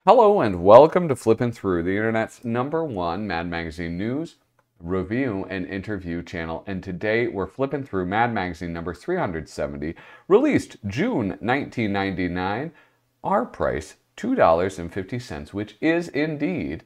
Hello and welcome to Flippin' Through, the internet's #1 Mad Magazine news, review, and interview channel. And today we're flipping through Mad Magazine number 370, released June 1999. Our price, $2.50, which is indeed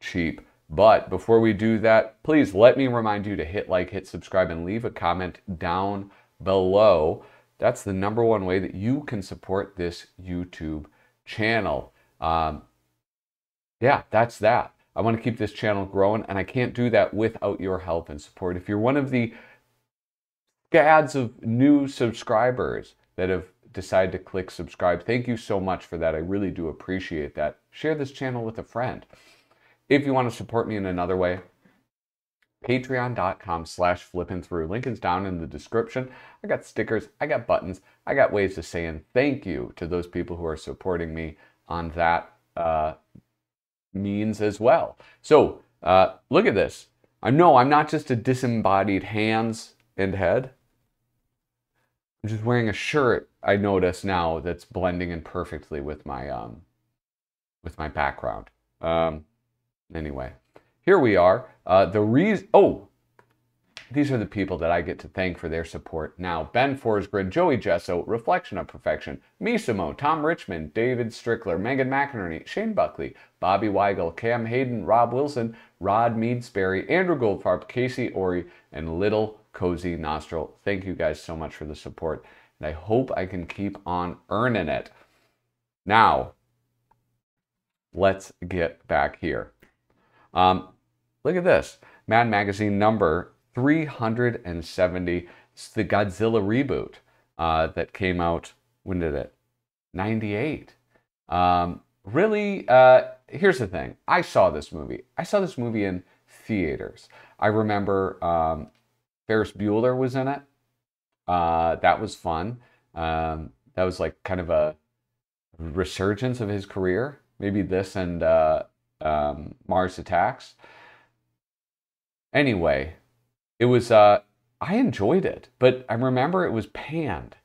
cheap. But before we do that, please let me remind you to hit like, hit subscribe, and leave a comment down below. That's the #1 way that you can support this YouTube channel. Yeah, that's that. I want to keep this channel growing, and I can't do that without your help and support. If you're one of the scads of new subscribers that have decided to click subscribe, thank you so much for that. I really do appreciate that. Share this channel with a friend. If you want to support me in another way, patreon.com/flippinthrough. Link is down in the description. I got stickers, I got buttons, I got ways to say and thank you to those people who are supporting me on that means as well. So look at this. I'm not just a disembodied hands and head. I'm just wearing a shirt, I notice now, that's blending in perfectly with my background. Anyway, here we are. These are the people that I get to thank for their support now. Ben Forsgren, Joey Gesso, Reflection of Perfection, Misimo, Tom Richmond, David Strickler, Megan McInerney, Shane Buckley, Bobby Weigel, Cam Hayden, Rob Wilson, Rod Meadsbury, Andrew Goldfarb, Casey Ori, and Little Cozy Nostril. Thank you guys so much for the support, and I hope I can keep on earning it. Now, let's get back here. Look at this. Mad Magazine number 370. It's the Godzilla reboot that came out, when did it? 98. Really, here's the thing. I saw this movie. I saw this movie in theaters. I remember Ferris Bueller was in it. That was fun. That was like kind of a resurgence of his career. Maybe this and Mars Attacks. Anyway, it was, I enjoyed it, but I remember it was panned.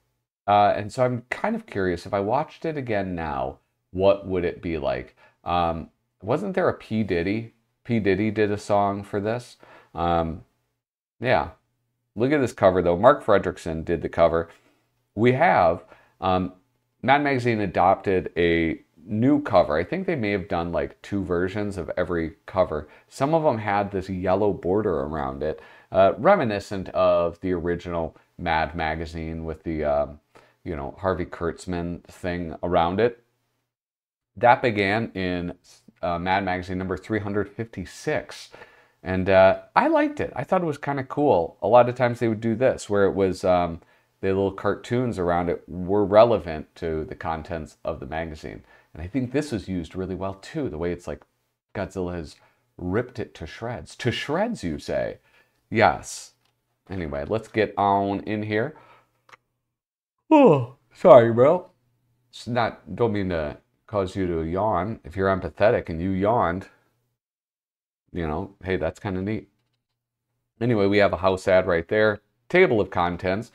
And so I'm kind of curious, if I watched it again now, what would it be like? Wasn't there a P. Diddy? P. Diddy did a song for this. Yeah. Look at this cover, though. Mark Fredrickson did the cover. We have, Mad Magazine adopted a new cover. I think they may have done like 2 versions of every cover. Some of them had this yellow border around it, reminiscent of the original Mad Magazine with the, Harvey Kurtzman thing around it. That began in Mad Magazine number 356. And I liked it. I thought it was kind of cool. A lot of times they would do this, where it was the little cartoons around it were relevant to the contents of the magazine. And I think this was used really well too, the way it's like Godzilla has ripped it to shreds. To shreds, you say? Yes. Anyway, let's get on in here. Oh, sorry, bro. Don't mean to cause you to yawn. If you're empathetic and you yawned, hey, that's kind of neat. Anyway, we have a house ad right there. Table of contents.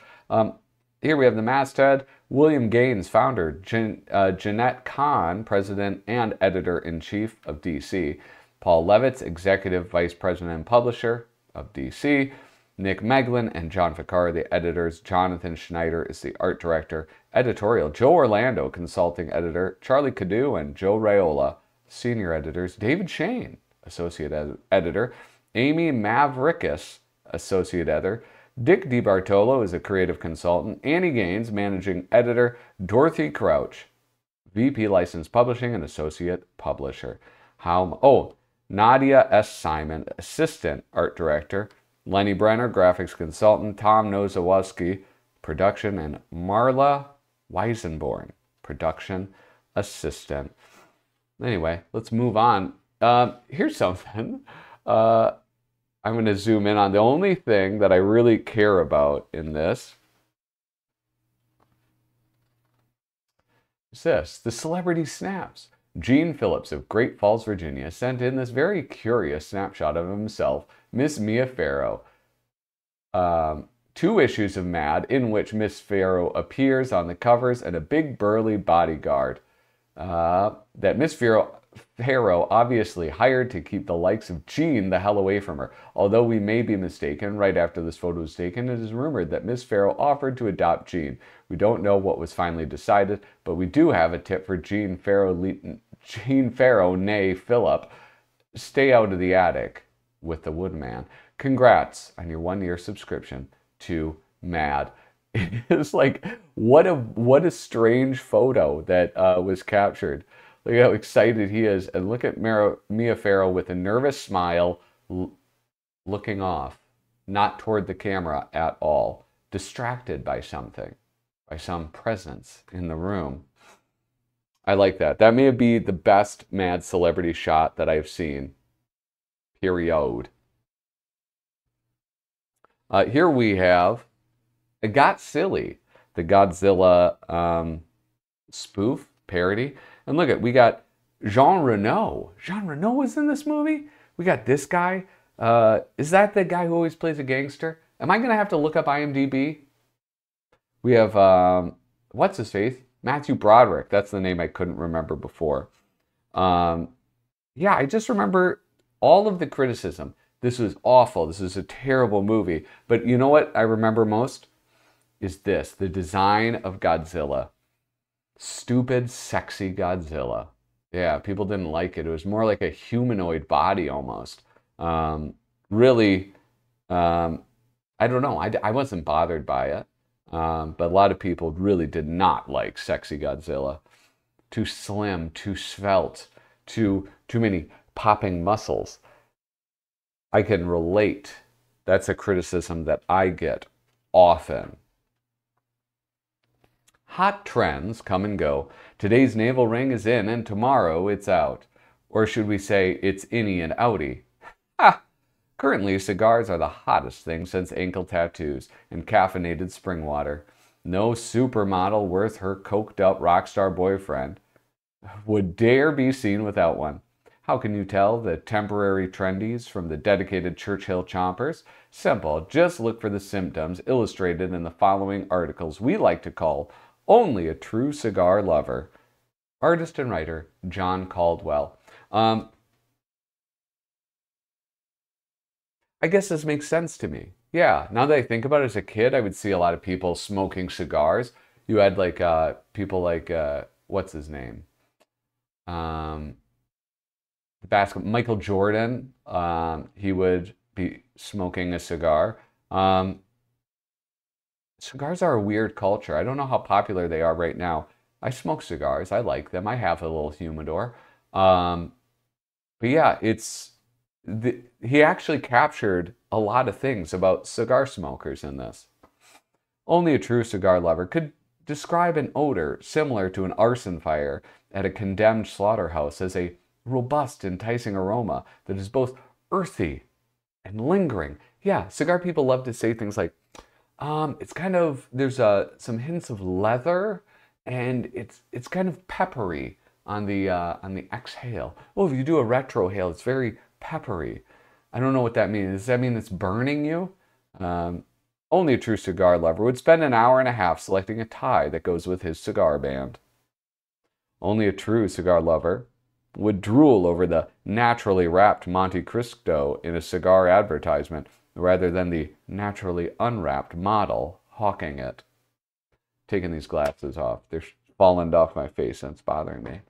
Here we have the masthead. William Gaines, founder. Jeanette Kahn, president and editor-in-chief of DC. Paul Levitz, executive vice president and publisher of DC. Nick Meglin and John Ficar, the editors. Jonathan Schneider is the art director. Editorial, Joe Orlando, consulting editor. Charlie Cadu and Joe Raiola, senior editors. David Shane, associate editor. Amy Mavrikis, associate editor. Dick DiBartolo is a creative consultant. Annie Gaines, managing editor. Dorothy Crouch, VP licensed publishing and associate publisher. Nadia S. Simon, assistant art director. Lenny Brenner, graphics consultant. Tom Nozawoski, production. And Marla Weisenborn, production assistant. Anyway, let's move on. Here's something. I'm going to zoom in on the only thing that I really care about in this. Is this, the celebrity snaps. Gene Phillips of Great Falls, Virginia, sent in this very curious snapshot of himself, Miss Mia Farrow, 2 issues of Mad in which Miss Farrow appears on the covers and a big burly bodyguard that Miss Farrow obviously hired to keep the likes of Jean the hell away from her. Although we may be mistaken, right after this photo was taken, it is rumored that Miss Farrow offered to adopt Jean. We don't know what was finally decided, but we do have a tip for Jean Farrow, nay Philip. Stay out of the attic with the Woodman. Congrats on your 1-year subscription to Mad. It's like, what a strange photo that was captured. Look how excited he is. And look at Mia Farrow with a nervous smile, looking off, not toward the camera at all, distracted by something, by some presence in the room. I like that. That may be the best Mad celebrity shot that I've seen. Period. Here we have It Got Silly, the Godzilla spoof, parody. And look we got Jean Reno. Jean Reno was in this movie? We got this guy. Is that the guy who always plays a gangster? Am I going to have to look up IMDb? We have, what's his face? Matthew Broderick. That's the name I couldn't remember before. Yeah, I just remember all of the criticism. This was awful. This is a terrible movie. But you know what I remember most? Is this, the design of Godzilla. Stupid, sexy Godzilla. Yeah, people didn't like it. It was more like a humanoid body almost. Really, I don't know. I wasn't bothered by it. But a lot of people really did not like sexy Godzilla. Too slim, too svelte, too many popping muscles. I can relate. That's a criticism that I get often. Hot trends come and go. Today's navel ring is in and tomorrow it's out. Or should we say it's innie and outie? Ha! Currently, cigars are the hottest thing since ankle tattoos and caffeinated spring water. No supermodel worth her coked up rock star boyfriend would dare be seen without one. How can you tell the temporary trendies from the dedicated Churchill chompers? Simple, just look for the symptoms illustrated in the following articles we like to call Only a True Cigar Lover. Artist and writer, John Caldwell. I guess this makes sense to me. Yeah, now that I think about it, as a kid, I would see a lot of people smoking cigars. You had like people like, what's his name? Michael Jordan, he would be smoking a cigar. Cigars are a weird culture. I don't know how popular they are right now. I smoke cigars. I like them. I have a little humidor. But yeah, he actually captured a lot of things about cigar smokers in this. Only a true cigar lover could describe an odor similar to an arson fire at a condemned slaughterhouse as a robust, enticing aroma that is both earthy and lingering. Yeah, cigar people love to say things like, it's kind of, there's some hints of leather, and it's kind of peppery on the exhale. Oh, if you do a retrohale, it's very peppery. I don't know what that means. Does that mean it's burning you? Only a true cigar lover would spend an hour and a half selecting a tie that goes with his cigar band. Only a true cigar lover would drool over the naturally wrapped Monte Cristo in a cigar advertisement rather than the naturally unwrapped model hawking it. Taking these glasses off. They're falling off my face and it's bothering me.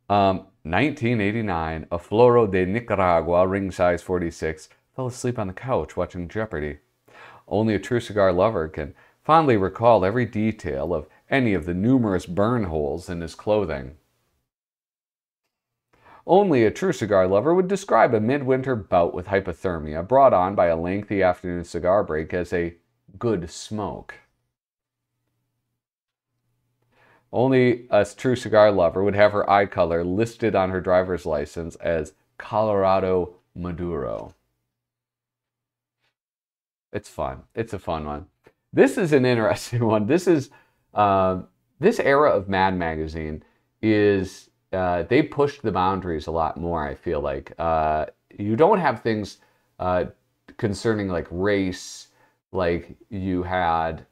1989, a Floro de Nicaragua, ring size 46, fell asleep on the couch watching Jeopardy. Only a true cigar lover can fondly recall every detail of any of the numerous burn holes in his clothing. Only a true cigar lover would describe a midwinter bout with hypothermia brought on by a lengthy afternoon cigar break as a good smoke. Only a true cigar lover would have her eye color listed on her driver's license as Colorado Maduro. It's fun. It's a fun one. This is an interesting one. This is this era of Mad Magazine is they pushed the boundaries a lot more. I feel like you don't have things concerning like race, like you had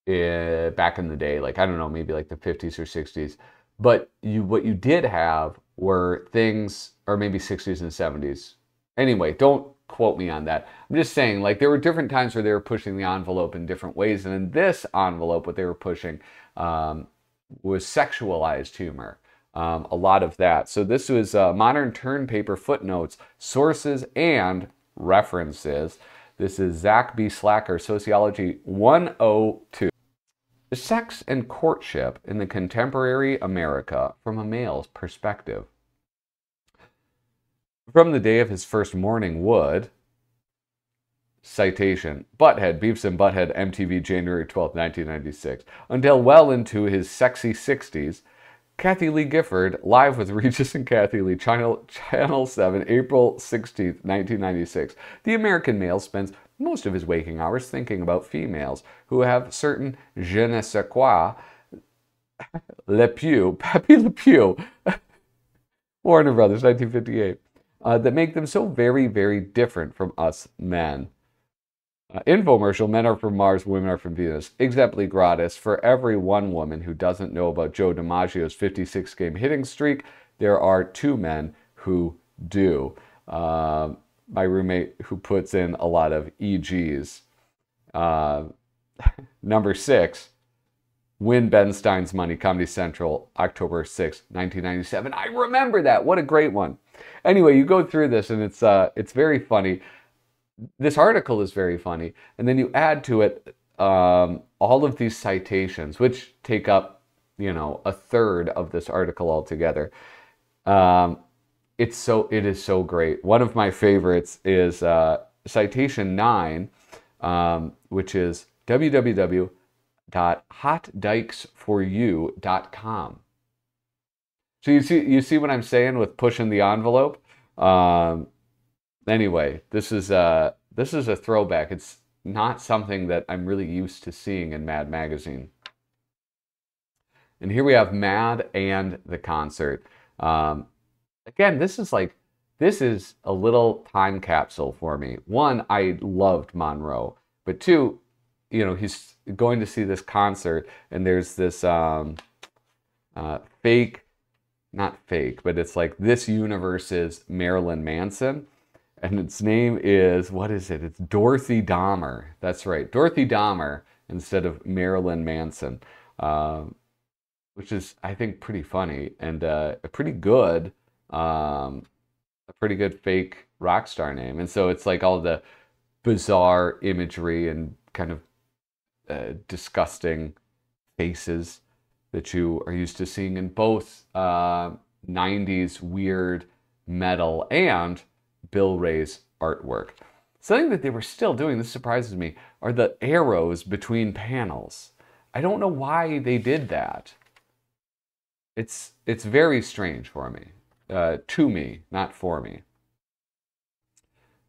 back in the day, like I don't know, maybe like the 50s or 60s. But what you did have were things, or maybe 60s and 70s. Anyway, don't quote me on that. I'm just saying, like, there were different times where they were pushing the envelope in different ways. And in this envelope, what they were pushing was sexualized humor. A lot of that. So this was Modern Turn Paper Footnotes, Sources, and References. This is Zach B. Slacker, Sociology 102. Sex and courtship in the contemporary America from a male's perspective. From the day of his first morning, Wood, citation, Butthead, Beavis and Butthead, MTV, January 12, 1996, until well into his sexy 60s, Kathie Lee Gifford, live with Regis and Kathie Lee, Channel 7, April 16th, 1996. The American male spends most of his waking hours thinking about females who have certain je ne sais quoi, Le Pew, Pepe Le Pew, Warner Brothers, 1958, that make them so very, very different from us men. Infomercial, men are from Mars, women are from Venus. Exempli gratis, for every one woman who doesn't know about Joe DiMaggio's 56-game hitting streak, there are 2 men who do. My roommate who puts in a lot of EGs. Number 6, Win Ben Stein's Money, Comedy Central, October 6, 1997. I remember that. What a great one. Anyway, you go through this and it's very funny. This article is very funny. And then you add to it all of these citations, which take up, you know, a third of this article altogether. It is so great. One of my favorites is citation 9, which is www.hotdykesforyou.com. So you see what I'm saying with pushing the envelope. Anyway, this is a throwback. It's not something that I'm really used to seeing in Mad Magazine. And here we have Mad and the concert. Again, this is a little time capsule for me. One, I loved Monroe, but 2, you know, he's going to see this concert, and there's this fake, not fake, but it's like this universe's Marilyn Manson, and its name is, what is it? It's Dorothy Dahmer. That's right, Dorothy Dahmer instead of Marilyn Manson, which is, I think, pretty funny and a pretty good fake rock star name. And so it's like all the bizarre imagery and kind of disgusting faces that you are used to seeing in both 90s weird metal and Bill Ray's artwork. Something that they were still doing, this surprises me, are the arrows between panels. I don't know why they did that. It's very strange for me. To me, not for me.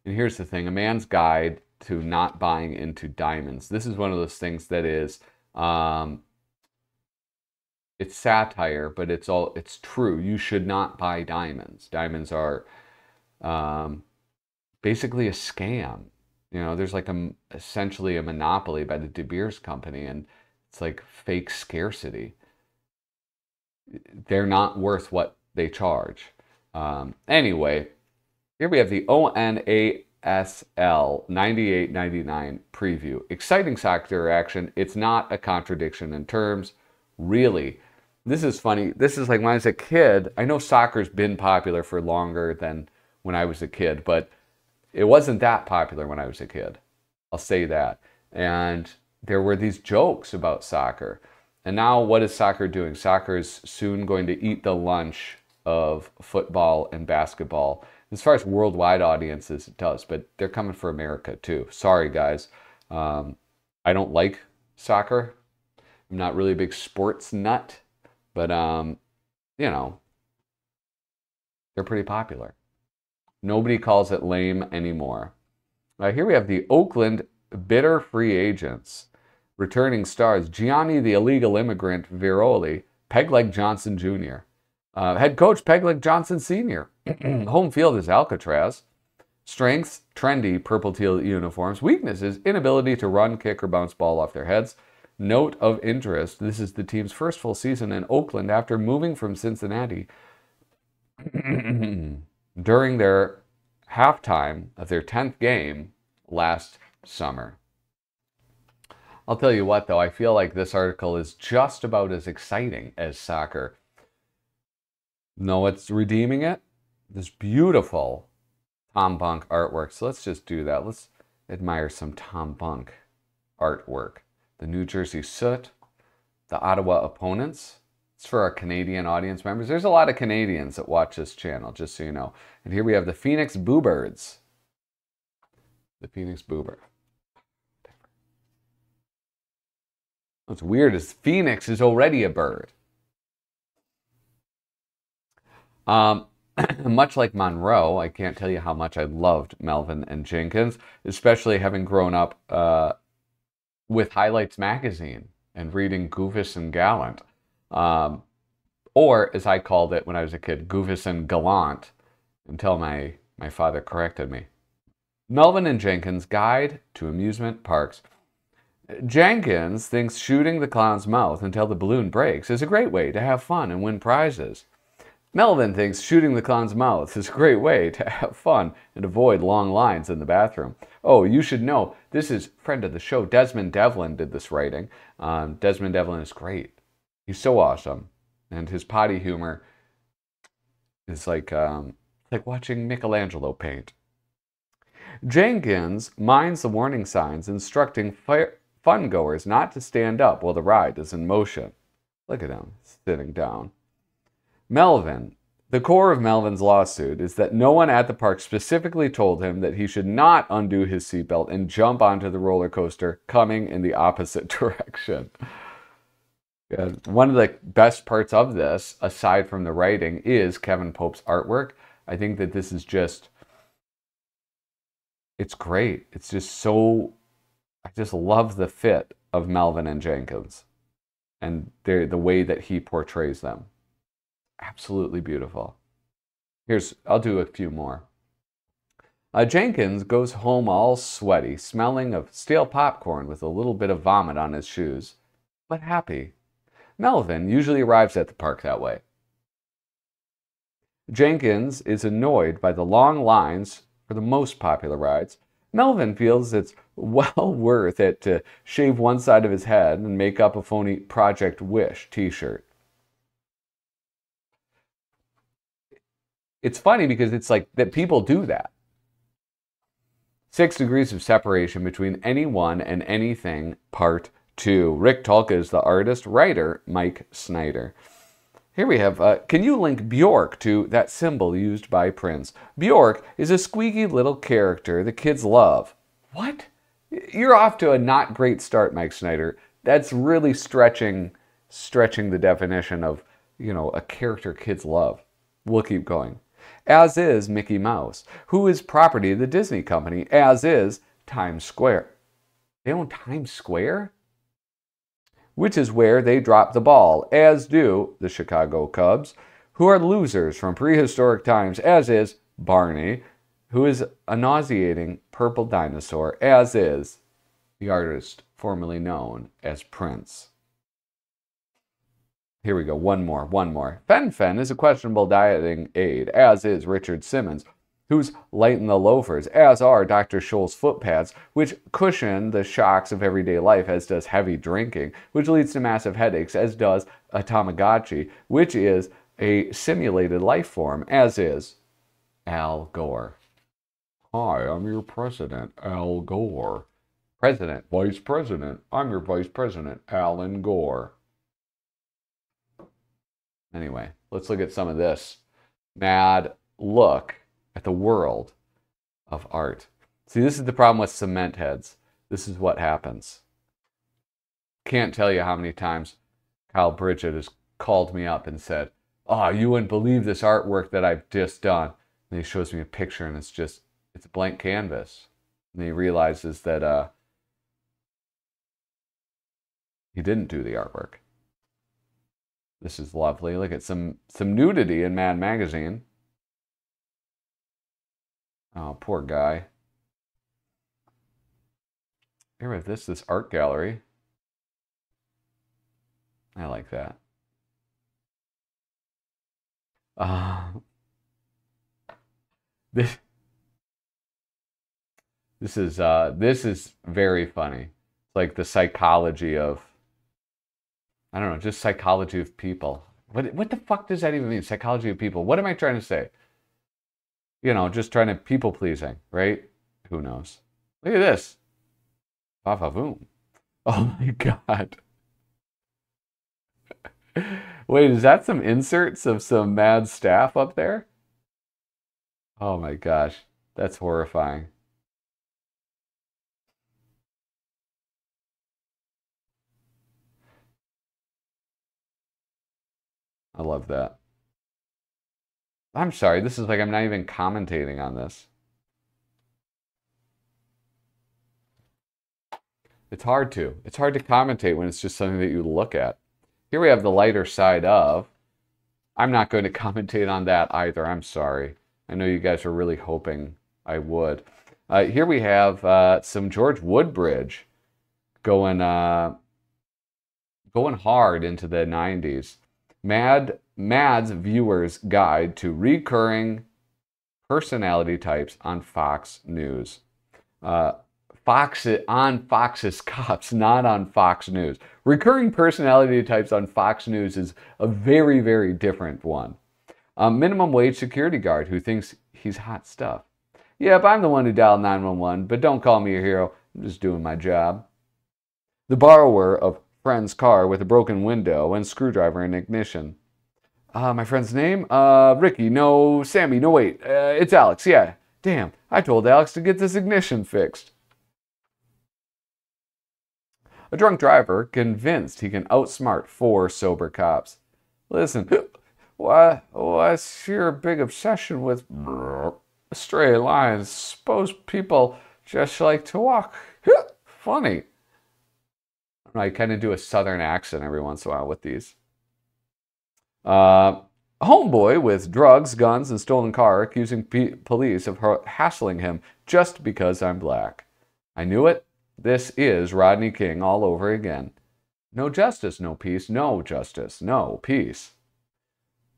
And here's the thing, a man's guide to not buying into diamonds. This is one of those things that is, it's satire, but it's true. You should not buy diamonds. Diamonds are basically a scam. You know, there's like essentially a monopoly by the De Beers Company, and it's like fake scarcity. They're not worth what they charge. Anyway, here we have the ONASL 98.99 preview. Exciting soccer action. It's not a contradiction in terms. Really, this is funny. This is like when I was a kid. I know soccer's been popular for longer than when I was a kid, but it wasn't that popular when I was a kid. I'll say that. And there were these jokes about soccer. And now what is soccer doing? Soccer is soon going to eat the lunch of football and basketball. As far as worldwide audiences, it does, but they're coming for America too. Sorry, guys. I don't like soccer. I'm not really a big sports nut, but, you know, they're pretty popular. Nobody calls it lame anymore. Here we have the Oakland bitter free agents. Returning stars Gianni the illegal immigrant Viroli, Pegleg Johnson Jr., head coach Pegleg Johnson Sr., home field is Alcatraz, Strengths, trendy purple teal uniforms. Weaknesses, inability to run, kick, or bounce ball off their heads. Note of interest, this is the team's first full season in Oakland after moving from Cincinnati during their halftime of their 10th game last summer. I'll tell you what, though, I feel like this article is just about as exciting as soccer. Know what's redeeming it? This beautiful Tom Bunk artwork. So let's just do that. Let's admire some Tom Bunk artwork. The New Jersey Soot, the Ottawa Opponents. It's for our Canadian audience members. There's a lot of Canadians that watch this channel, just so you know. And here we have the Phoenix Bluebirds. The Phoenix Bluebird. What's weird is Phoenix is already a bird. Much like Monroe, I can't tell you how much I loved Melvin and Jenkins, especially having grown up with Highlights magazine and reading Goofus and Gallant. Or, as I called it when I was a kid, Goofus and Gallant, until my father corrected me. Melvin and Jenkins' Guide to Amusement Parks. Jenkins thinks shooting the clown's mouth until the balloon breaks is a great way to have fun and win prizes. Melvin thinks shooting the clown's mouth is a great way to have fun and avoid long lines in the bathroom. Oh, you should know, this is friend of the show, Desmond Devlin did this writing. Desmond Devlin is great. He's so awesome. And his potty humor is like watching Michelangelo paint. Jenkins minds the warning signs, instructing fun-goers not to stand up while the ride is in motion. Look at him sitting down. Melvin. The core of Melvin's lawsuit is that no one at the park specifically told him that he should not undo his seatbelt and jump onto the roller coaster coming in the opposite direction. Yeah, one of the best parts of this, aside from the writing, is Kevin Pope's artwork. I think that this is just, it's great. It's just so, I just love the fit of Melvin and Jenkins and the way that he portrays them. Absolutely beautiful. I'll do a few more. Jenkins goes home all sweaty, smelling of stale popcorn with a little bit of vomit on his shoes, but happy. Melvin usually arrives at the park that way. Jenkins is annoyed by the long lines for the most popular rides. Melvin feels it's well worth it to shave one side of his head and make up a phony Project Wish t-shirt. It's funny because it's like that people do that. 6 degrees of separation between anyone and anything, part 2. Rick Tulka is the artist, writer, Mike Snyder. Here we have, can you link Bjork to that symbol used by Prince? Bjork is a squeaky little character the kids love. What? You're off to a not great start, Mike Snyder. That's really stretching the definition of, a character kids love. We'll keep going. As is Mickey Mouse, who is property of the Disney Company, as is Times Square. They own Times Square? Which is where they drop the ball, as do the Chicago Cubs, who are losers from prehistoric times, as is Barney, who is a nauseating purple dinosaur, as is the artist formerly known as Prince. Here we go, one more. Fen is a questionable dieting aid, as is Richard Simmons, who's light in the loafers, as are Dr. Scholl's foot pads, which cushion the shocks of everyday life, as does heavy drinking, which leads to massive headaches, as does a Tamagotchi, which is a simulated life form, as is Al Gore. Hi, I'm your president, Al Gore. President, vice president. I'm your vice president, Alan Gore. Anyway, let's look at some of this. Mad look at the world of art. See, this is the problem with cement heads. This is what happens. Can't tell you how many times Kyle Bridget has called me up and said, "Oh, you wouldn't believe this artwork that I've just done." And he shows me a picture and it's a blank canvas. And he realizes that he didn't do the artwork. This is lovely. Look at some nudity in Mad Magazine. Oh, poor guy. Here we have this art gallery. I like that. Uh, this this is very funny. It's like the psychology of, I don't know, just psychology of people. What the fuck does that even mean? Psychology of people. What am I trying to say? You know, just trying to people pleasing, right? Who knows? Look at this. Ba-ba-boom. Oh my God. Wait, is that some inserts of some mad staff up there? Oh my gosh. That's horrifying. I love that. I'm sorry, this is like I'm not even commentating on this. It's hard to. It's hard to commentate when it's just something that you look at. Here we have the lighter side of. I'm not going to commentate on that either. I'm sorry. I know you guys are really hoping I would. Here we have some George Woodbridge going going hard into the 90s. Mad's Viewer's Guide to Recurring Personality Types on Fox News. On Fox's Cops, not on Fox News. Recurring personality types on Fox News is a very, very different one. Minimum wage security guard who thinks he's hot stuff. Yep, I'm the one who dialed 911, but don't call me a hero. I'm just doing my job. The borrower of friend's car with a broken window and screwdriver in ignition. My friend's name? Ricky. No, Sammy. No, wait. It's Alex. Yeah. Damn, I told Alex to get this ignition fixed. A drunk driver convinced he can outsmart 4 sober cops. Listen, what's your big obsession with stray lines? Suppose people just like to walk. Funny. I kind of do a southern accent every once in a while with these. Homeboy with drugs, guns, and stolen car accusing police of hassling him just because I'm black. I knew it. This is Rodney King all over again. No justice, no peace. No justice, no peace.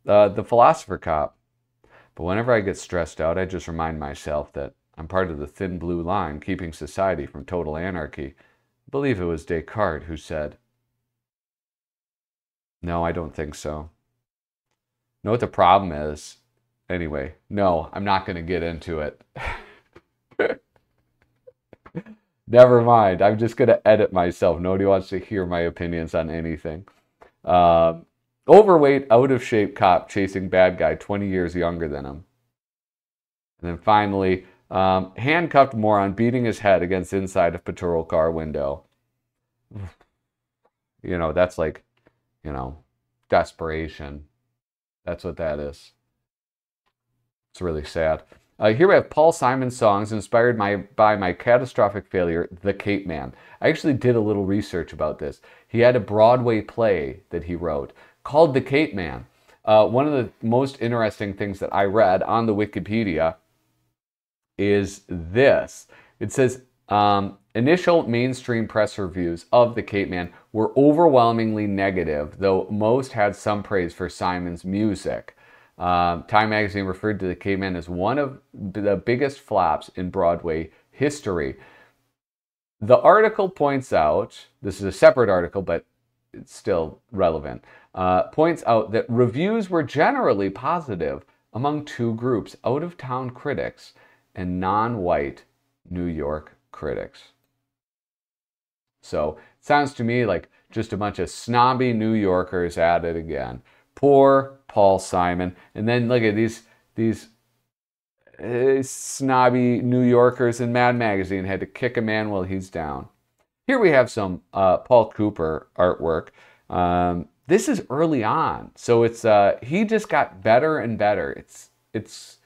The philosopher cop. But whenever I get stressed out, I just remind myself that I'm part of the thin blue line keeping society from total anarchy. I believe it was Descartes who said. No, I don't think so. Know what the problem is? Anyway, no, I'm not going to get into it. Never mind. I'm just going to edit myself. Nobody wants to hear my opinions on anything. Overweight, out-of-shape cop chasing bad guy 20 years younger than him. And then finally, handcuffed moron beating his head against inside of patrol car window. You know, that's like, you know, desperation. That's what that is. It's really sad. Here we have Paul Simon's songs inspired by my catastrophic failure, The Cape Man. I actually did a little research about this. He had a Broadway play that he wrote called The Cape Man. One of the most interesting things that I read on the Wikipedia is this. It says, initial mainstream press reviews of The Cape Man were overwhelmingly negative, though most had some praise for Simon's music. Time magazine referred to The Cape Man as one of the biggest flops in Broadway history. The article points out, this is a separate article, but it's still relevant, points out that reviews were generally positive among 2 groups, out-of-town critics and non-white New York critics. So it sounds to me like just a bunch of snobby New Yorkers at it again. Poor Paul Simon. And then look at these snobby New Yorkers in Mad Magazine had to kick a man while he's down. Here we have some Paul Kuper artwork. This is early on, so it's he just got better and better. It's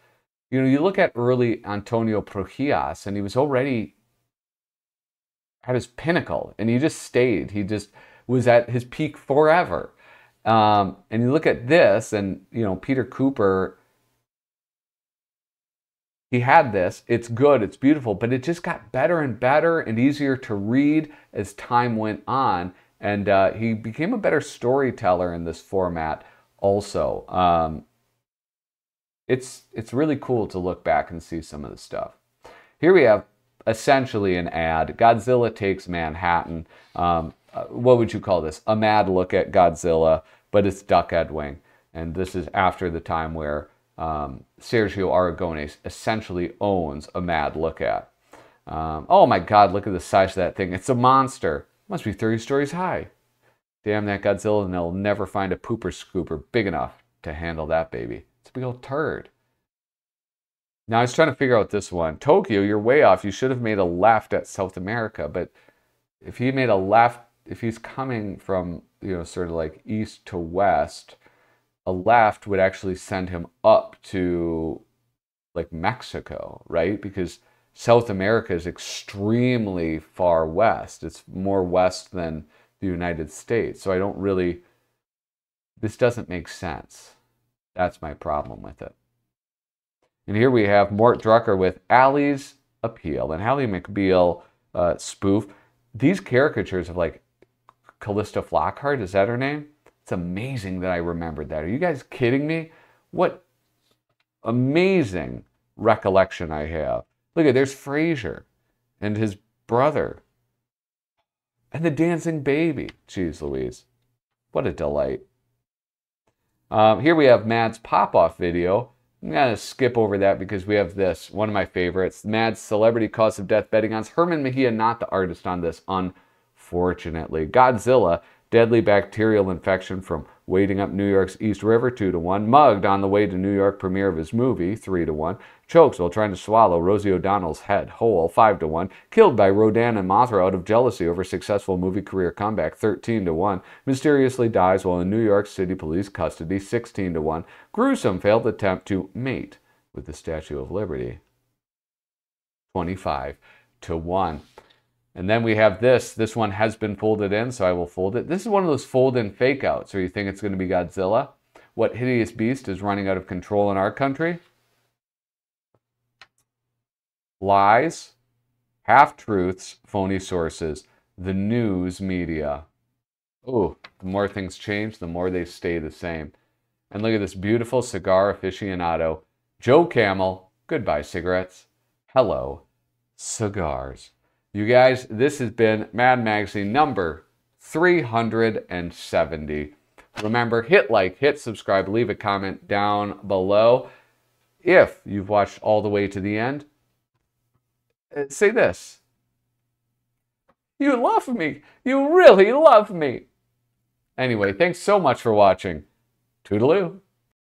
you know, you look at early Antonio Prohías, and he was already at his pinnacle, and he just stayed. He just was at his peak forever. And you look at this, and you know, Peter Kuper, he had this. It's good, it's beautiful, but it just got better and better and easier to read as time went on. And he became a better storyteller in this format also. It's really cool to look back and see some of the stuff. Here we have essentially an ad. Godzilla Takes Manhattan. What would you call this? A mad look at Godzilla, but it's Duck Edwing. And this is after the time where Sergio Aragones essentially owns a mad look at. Oh my God, look at the size of that thing. It's a monster. Must be 30 stories high. Damn that Godzilla, and they'll never find a pooper scooper big enough to handle that baby. It's a big old turd. Now I was trying to figure out this one. Tokyo, you're way off. You should have made a left at South America. But if he made a left, if he's coming from, sort of like east to west, a left would actually send him up to like Mexico, right? Because South America is extremely far west. It's more west than the United States. So I don't really, this doesn't make sense. That's my problem with it. And here we have Mort Drucker with Allie's Appeal. And Ally McBeal spoof. These caricatures of like Callista Flockhart, is that her name? It's amazing that I remembered that. Are you guys kidding me? What amazing recollection I have. Look at, there's Frasier and his brother. And the dancing baby. Jeez Louise. What a delight. Here we have Mad's pop-off video. I'm going to skip over that because we have this, one of my favorites. Mad's celebrity cause of death betting odds. Herman Mejia, not the artist on this, unfortunately. Godzilla, deadly bacterial infection from wading up New York's East River, 2-1. Mugged on the way to New York premiere of his movie, 3-1. Chokes while trying to swallow Rosie O'Donnell's head whole, 5-1. Killed by Rodan and Mothra out of jealousy over successful movie career comeback, 13-1. Mysteriously dies while in New York City police custody, 16-1. Gruesome failed attempt to mate with the Statue of Liberty, 25-1. And then we have this. This one has been folded in, so I will fold it. This is one of those fold-in fake-outs where you think it's going to be Godzilla. What hideous beast is running out of control in our country? Lies, half-truths, phony sources, the news media. Oh, the more things change, the more they stay the same. And look at this beautiful cigar aficionado. Joe Camel, goodbye cigarettes. Hello, cigars. You guys, this has been Mad Magazine number 370. Remember, hit like, hit subscribe, leave a comment down below. If you've watched all the way to the end, say this. You love me. You really love me. Anyway, thanks so much for watching. Toodaloo.